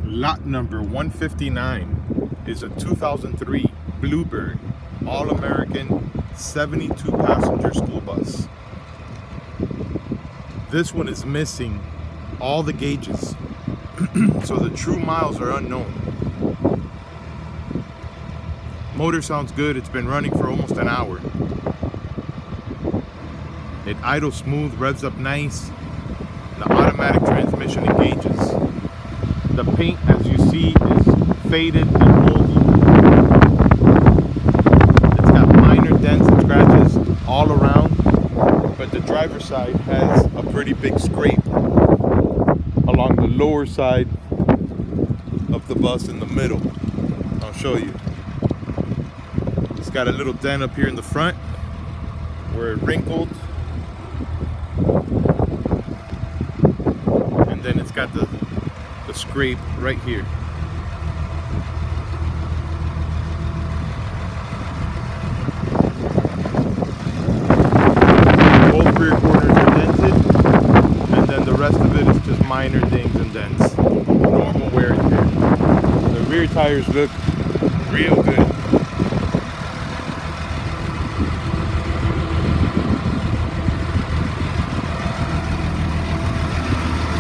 Lot number 159 is a 2003 Bluebird All-American 72 passenger school bus. This one is missing all the gauges, so the true miles are unknown. Motor sounds good. It's been running for almost an hour. It idles smooth, revs up nice. The automatic transmission engages. The paint, as you see, is faded and moldy. It's got minor dents and scratches all around, but the driver's side has a pretty big scrape along the lower side of the bus in the middle. I'll show you. It's got a little dent up here in the front where it wrinkled. And then it's got the scrape right here. Both rear corners are dented, and then the rest of it is just minor dings and dents. Normal wear and tear. The rear tires look real good.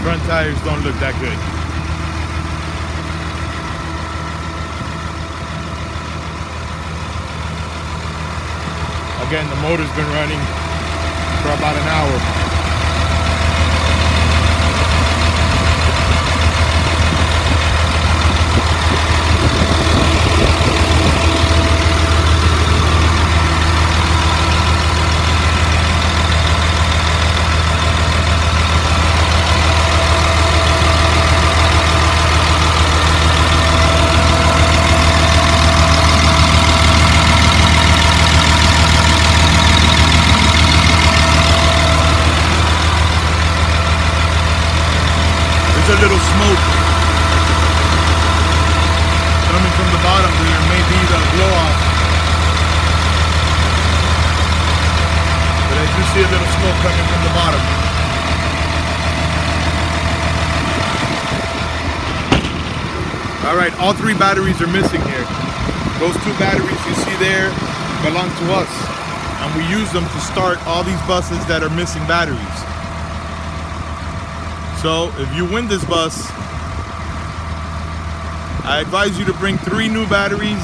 Front tires don't look that good. Again, the motor's been running for about an hour. There's a little smoke coming from the bottom. There may be the blow off, but I do see a little smoke coming from the bottom. All right, all three batteries are missing here. Those two batteries you see there belong to us, and we use them to start all these buses that are missing batteries. So if you win this bus, I advise you to bring 3 new batteries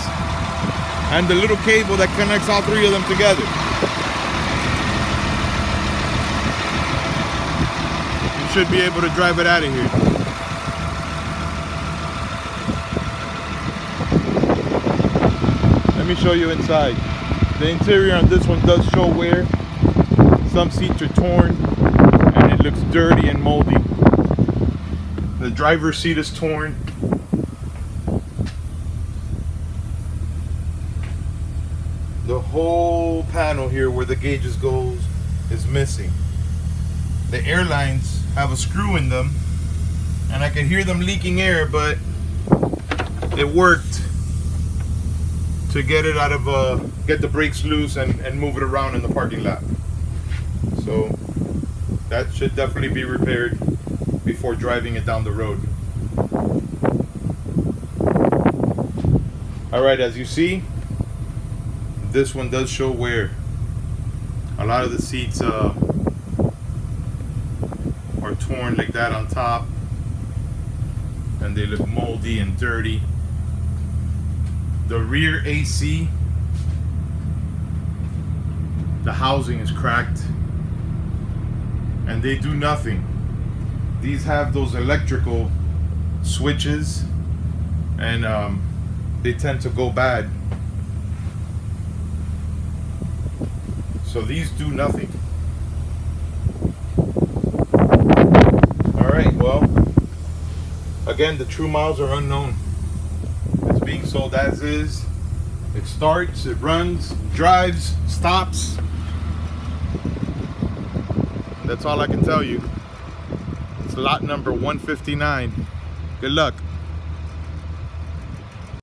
and the little cable that connects all 3 of them together. You should be able to drive it out of here. Let me show you inside. The interior on this one does show wear. Some seats are torn and it looks dirty and moldy. The driver's seat is torn. The whole panel here where the gauges goes is missing. The air lines have a screw in them, and I can hear them leaking air, but it worked to get it out of get the brakes loose and move it around in the parking lot. So that should definitely be repaired before driving it down the road. Alright, as you see, this one does show wear. A lot of the seats are torn like that on top, and they look moldy and dirty. The rear AC, the housing is cracked, and they do nothing. These have those electrical switches, and they tend to go bad. So these do nothing. Alright, well, again, the true miles are unknown. It's being sold as is. It starts, it runs, drives, stops. That's all I can tell you. It's lot number 159. Good luck.